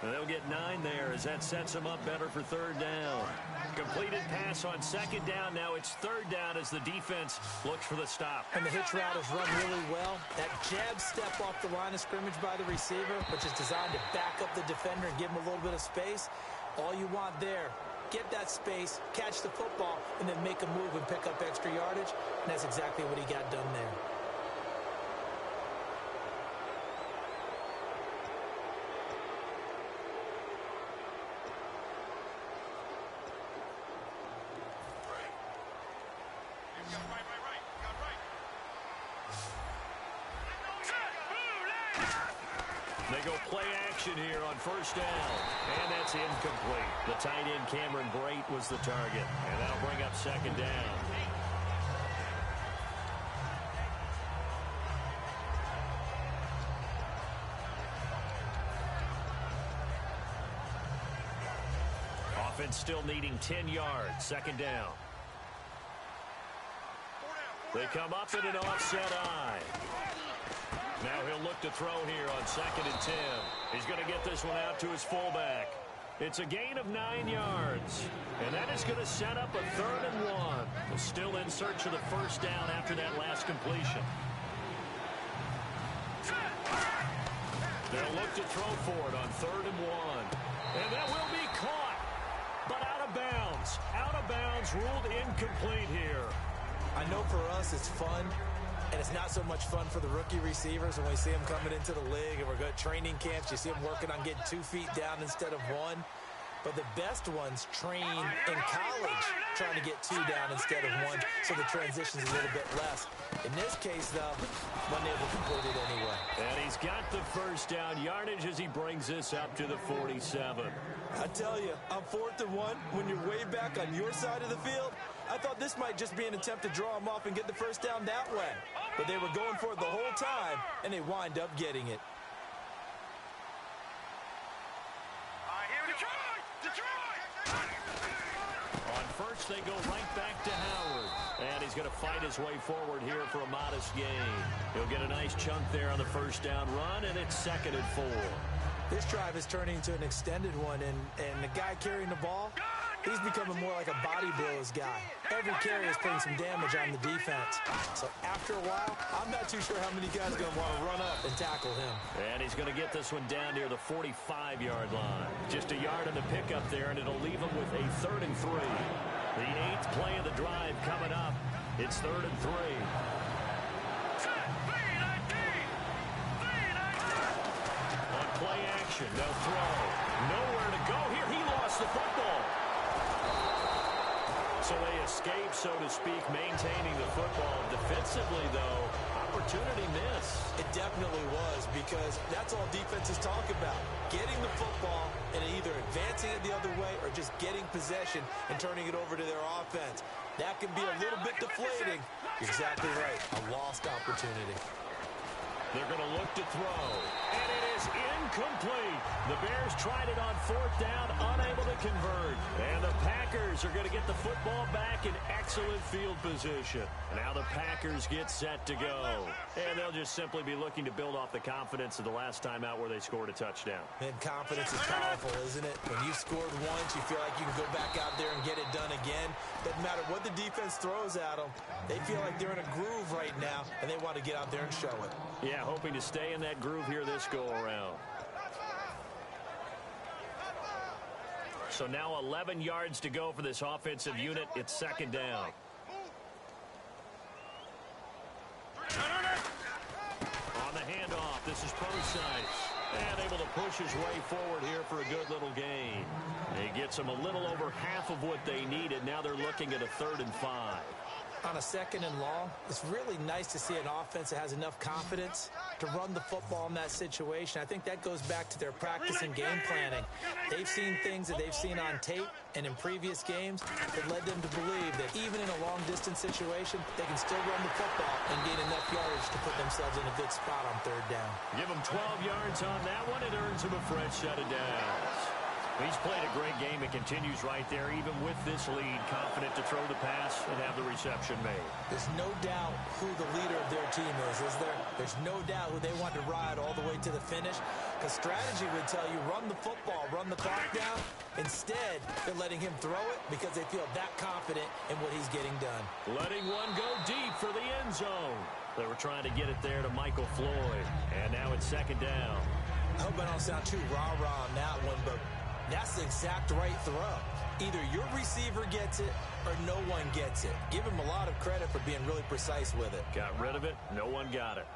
[SPEAKER 1] And they'll get 9 there as that sets them up better for third down. Completed pass on second down. Now it's third down as the defense looks for the stop.
[SPEAKER 2] And the hitch route is run really well. That jab step off the line of scrimmage by the receiver, which is designed to back up the defender and give him a little bit of space. All you want there, get that space, catch the football, and then make a move and pick up extra yardage. And that's exactly what he got done there.
[SPEAKER 1] They go play action here on first down. And that's incomplete. The tight end Cameron Brate was the target. And that'll bring up second down. Offense still needing 10 yards. Second down. They come up in an offset eye. Now he'll look to throw here on 2nd and 10. He's going to get this one out to his fullback. It's a gain of 9 yards. And that is going to set up a 3rd and 1. They're still in search of the first down after that last completion. They'll look to throw for it on 3rd and 1. And that will be caught. But out of bounds. Out of bounds, ruled incomplete here.
[SPEAKER 2] I know for us it's fun. And it's not so much fun for the rookie receivers when we see them coming into the league and we're good training camps. You see them working on getting 2 feet down instead of 1. But the best ones train in college trying to get 2 down instead of 1, so the transition's a little bit less. In this case, though, wasn't able to complete it anyway.
[SPEAKER 1] And he's got the first down yardage as he brings this up to the 47.
[SPEAKER 2] I tell you, on 4th and 1, when you're way back on your side of the field, I thought this might just be an attempt to draw him off and get the first down that way. But they were going for it the whole time, and they wind up getting it.
[SPEAKER 1] On first, they go right back to Howard. And he's going to fight his way forward here for a modest gain. He'll get a nice chunk there on the first down run, and it's 2nd and 4.
[SPEAKER 2] This drive is turning into an extended one, and the guy carrying the ball, he's becoming more like a body blows guy. Every carry is putting some damage on the defense. So after a while, I'm not too sure how many guys are going to want to run up and tackle him.
[SPEAKER 1] And he's going to get this one down near the 45-yard line. Just a yard on the pickup there, and it'll leave him with a 3rd and 3. The 8th play of the drive coming up. It's 3rd and 3. On play action, no throw. Nowhere to go here. He lost the football. So they escape, so to speak, maintaining the football. Defensively, though, opportunity miss.
[SPEAKER 2] It definitely was, because that's all defenses talk about. Getting the football and either advancing it the other way or just getting possession and turning it over to their offense. That can be a little bit deflating. You're exactly right. A lost opportunity.
[SPEAKER 1] They're going to look to throw. And it is incomplete. The Bears tried it on 4th down, unable to convert. And the Packers are going to get the football back in excellent field position. Now the Packers get set to go. And they'll just simply be looking to build off the confidence of the last time out where they scored a touchdown.
[SPEAKER 2] And confidence is powerful, isn't it? When you've scored once, you feel like you can go back out there and get it done again. Doesn't matter what the defense throws at them. They feel like they're in a groove right now, and they want to get out there and show it.
[SPEAKER 1] Yeah, hoping to stay in that groove here this go-around. So now 11 yards to go for this offensive unit. It's 2nd down. On the handoff, this is Prosise. And able to push his way forward here for a good little gain. He gets them a little over half of what they needed. Now they're looking at a 3rd and 5.
[SPEAKER 2] On a 2nd and long, it's really nice to see an offense that has enough confidence to run the football in that situation. I think that goes back to their practice and game planning. They've seen things that they've seen on tape and in previous games that led them to believe that even in a long-distance situation, they can still run the football and gain enough yardage to put themselves in a good spot on 3rd down. Give
[SPEAKER 1] them 12 yards on that one. It earns him a fresh set of downs. He's played a great game and continues right there, even with this lead, confident to throw the pass and have the reception made.
[SPEAKER 2] There's no doubt who the leader of their team is there? There's no doubt who they want to ride all the way to the finish, because strategy would tell you run the football, run the clock down. Instead, they're letting him throw it because they feel that confident in what he's getting done.
[SPEAKER 1] Letting one go deep for the end zone. They were trying to get it there to Michael Floyd, and now it's 2nd down.
[SPEAKER 2] I hope I don't sound too rah-rah on that one, but that's the exact right throw. Either your receiver gets it or no one gets it. Give him a lot of credit for being really precise with it.
[SPEAKER 1] Got rid of it. No one got it.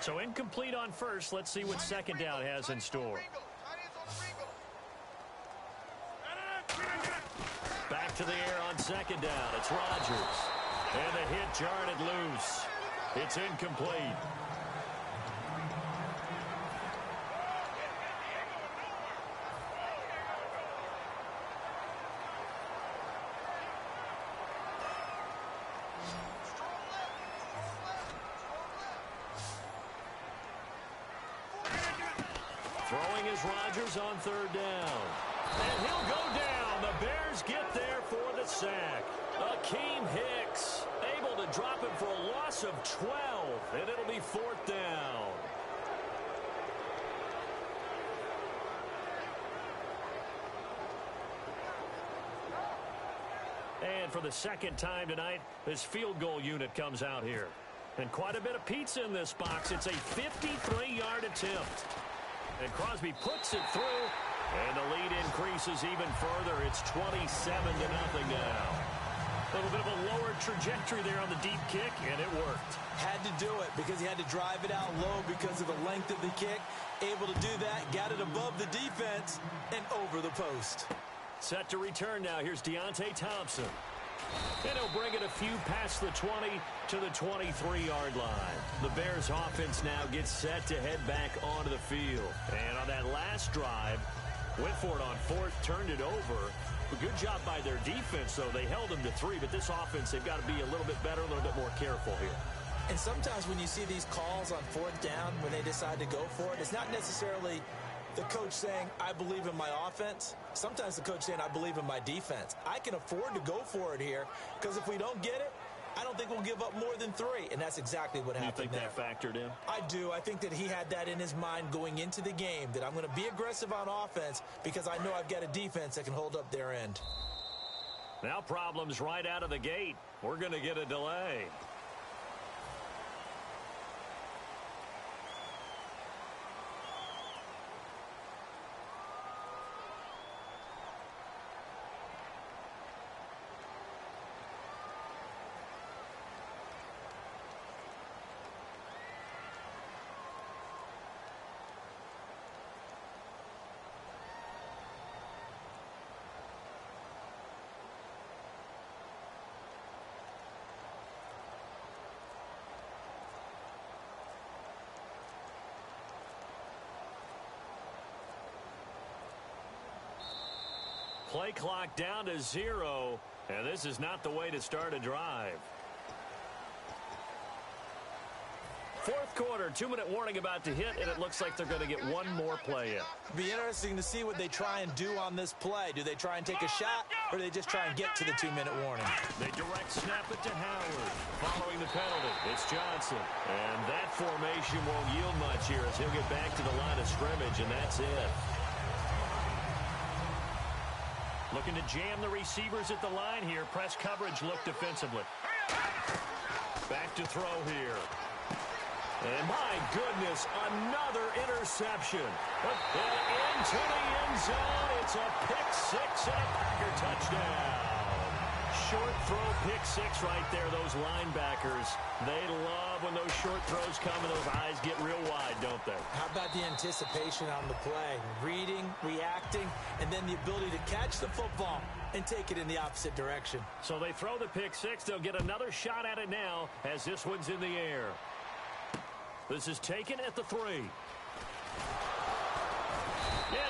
[SPEAKER 1] So incomplete on first. Let's see what 2nd down has in store. second down. It's Rodgers. And the hit jarred it loose. It's incomplete. Throwing is Rodgers on third down. And he'll go down. The Bears get there for the sack. Akeem Hicks able to drop him for a loss of 12. And it'll be fourth down. And for the second time tonight, this field goal unit comes out here. And quite a bit of pizza in this box. It's a 53-yard attempt. And Crosby puts it through, and the lead increases even further. It's 27-0 now. A little bit of a lower trajectory there on the deep kick, and it worked.
[SPEAKER 2] Had to do it because he had to drive it out low because of the length of the kick. Able to do that, got it above the defense, and over the post.
[SPEAKER 1] Set to return now. Here's Deontay Thompson. And he'll bring it a few past the 20 to the 23-yard line. The Bears offense now gets set to head back onto the field. And on that last drive, went for it on fourth, turned it over. A good job by their defense, though. They held them to 3, but this offense, they've got to be a little bit better, a little bit more careful here.
[SPEAKER 2] And sometimes when you see these calls on fourth down, when they decide to go for it, it's not necessarily the coach saying, I believe in my offense. Sometimes the coach saying, I believe in my defense. I can afford to go for it here because if we don't get it, I don't think we'll give up more than 3. And that's exactly what happened there.
[SPEAKER 1] You think that factored in?
[SPEAKER 2] I do. I think that he had that in his mind going into the game, that I'm going to be aggressive on offense because I know I've got a defense that can hold up their end.
[SPEAKER 1] Now problems right out of the gate. We're going to get a delay. Play clock down to 0, and this is not the way to start a drive. Fourth quarter, 2-minute warning about to hit, and it looks like they're going to get one more play in.
[SPEAKER 2] Be interesting to see what they try and do on this play. Do they try and take a shot, or do they just try and get to the 2-minute warning?
[SPEAKER 1] They direct snap it to Howard. Following the penalty, it's Johnson. And that formation won't yield much here as he'll get back to the line of scrimmage, and that's it. Looking to jam the receivers at the line here. Press coverage look defensively. Back to throw here. And my goodness, another interception. And into the end zone. It's a pick-6 and a Packer touchdown. Short throw, pick-6 right there. Those linebackers, they love when those short throws come and those eyes get real wide, don't they?
[SPEAKER 2] How about the anticipation on the play? Reading, reacting, and then the ability to catch the football and take it in the opposite direction.
[SPEAKER 1] So they throw the pick-6. They'll get another shot at it now as this one's in the air. This is taken at the 3. And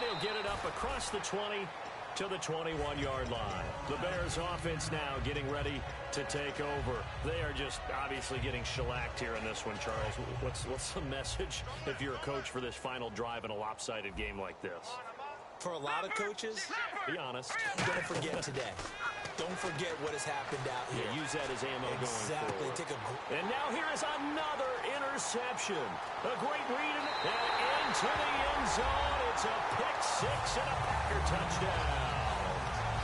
[SPEAKER 1] he'll get it up across the 20 to the 21-yard line. The Bears offense now getting ready to take over. They are just obviously getting shellacked here in this one, Charles. What's the message if you're a coach for this final drive in a lopsided game like this?
[SPEAKER 2] For a lot of coaches,
[SPEAKER 1] be honest.
[SPEAKER 2] Don't forget today. Don't forget what has happened out here.
[SPEAKER 1] Yeah, use that as ammo going
[SPEAKER 2] exactly.
[SPEAKER 1] forward. And now here is another interception. A great read and into the end zone. It's a pick-6 and a Packer touchdown.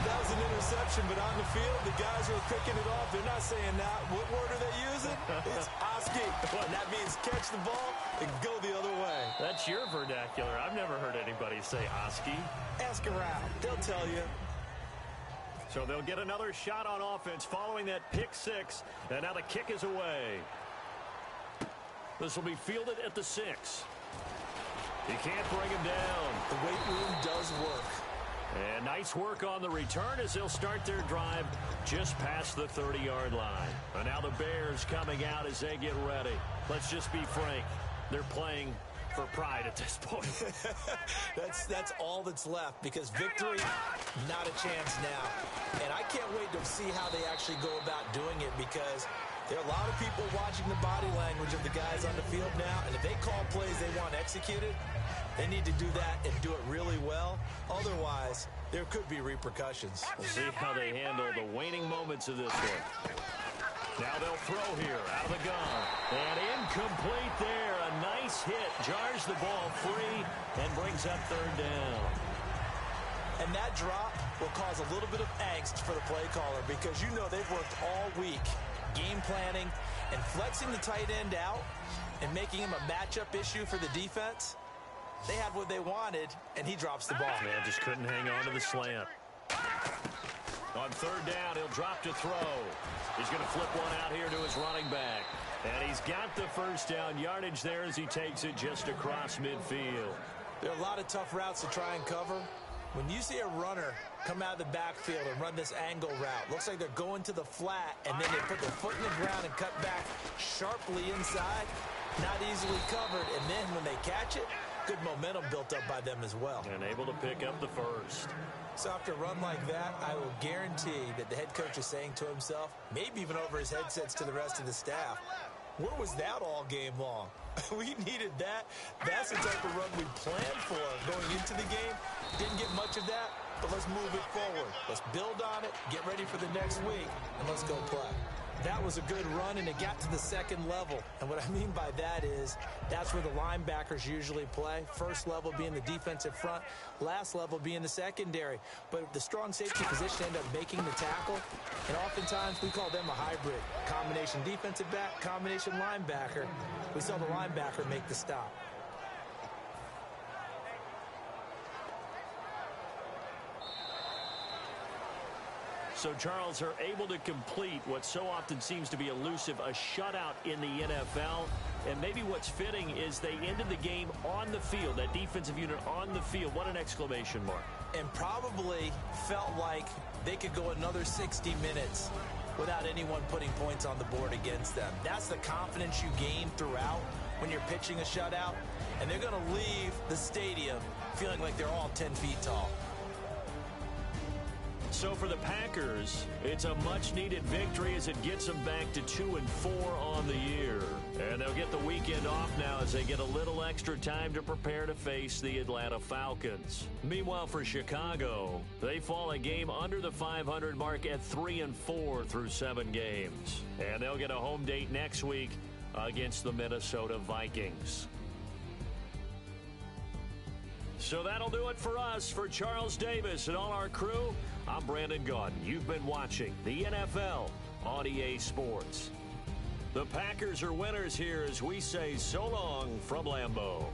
[SPEAKER 2] That was an interception, but on the field, the guys who are picking it off, they're not saying that. What word are they using? It's Oski. And that means catch the ball and go the other way.
[SPEAKER 1] That's your vernacular. I've never heard anybody say Oski.
[SPEAKER 2] Ask around. They'll tell you.
[SPEAKER 1] So they'll get another shot on offense following that pick-6, and now the kick is away. This will be fielded at the 6. He can't bring him down.
[SPEAKER 2] The weight room does work.
[SPEAKER 1] And nice work on the return as they'll start their drive just past the 30-yard line. And now the Bears coming out as they get ready. Let's just be frank. They're playing for pride at this point.
[SPEAKER 2] That's all that's left, because victory, not a chance now. And I can't wait to see how they actually go about doing it, because there are a lot of people watching the body language of the guys on the field now, and if they call plays they want executed, they need to do that and do it really well. Otherwise, there could be repercussions.
[SPEAKER 1] We'll see how they handle the waning moments of this one. Now they'll throw here out of the gun. And incomplete there. A nice hit. Jars the ball free and brings up third down.
[SPEAKER 2] And that drop will cause a little bit of angst for the play caller, because you know they've worked all week game planning and flexing the tight end out and making him a matchup issue for the defense. They had what they wanted, and he drops the ball.
[SPEAKER 1] Man, just couldn't hang on to the slant. On third down, he'll drop to throw. He's going to flip one out here to his running back. And he's got the first down yardage there as he takes it just across midfield.
[SPEAKER 2] There are a lot of tough routes to try and cover. When you see a runner come out of the backfield and run this angle route, looks like they're going to the flat, and then they put their foot in the ground and cut back sharply inside, not easily covered. And then when they catch it, good momentum built up by them as well.
[SPEAKER 1] And able to pick up the first.
[SPEAKER 2] So after a run like that, I will guarantee that the head coach is saying to himself, maybe even over his headsets to the rest of the staff, where was that all game long? We needed that. That's the type of run we planned for going into the game. Didn't get much of that, but let's move it forward. Let's build on it, get ready for the next week, and let's go play. That was a good run, and it got to the second level. And what I mean by that is that's where the linebackers usually play. First level being the defensive front, last level being the secondary. But the strong safety position ended up making the tackle, and oftentimes we call them a hybrid. Combination defensive back, combination linebacker. We saw the linebacker make the stop.
[SPEAKER 1] So Charles are able to complete what so often seems to be elusive, a shutout in the NFL. And maybe what's fitting is they ended the game on the field, that defensive unit on the field. What an exclamation mark.
[SPEAKER 2] And probably felt like they could go another 60 minutes without anyone putting points on the board against them. That's the confidence you gain throughout when you're pitching a shutout. And they're going to leave the stadium feeling like they're all 10 feet tall.
[SPEAKER 1] So for the Packers, it's a much-needed victory as it gets them back to 2-4 on the year. And they'll get the weekend off now as they get a little extra time to prepare to face the Atlanta Falcons. Meanwhile, for Chicago, they fall a game under the 500 mark at 3-4 through 7 games. And they'll get a home date next week against the Minnesota Vikings. So that'll do it for us. For Charles Davis and all our crew, I'm Brandon Gaudin. You've been watching the NFL on EA Sports. The Packers are winners here as we say so long from Lambeau.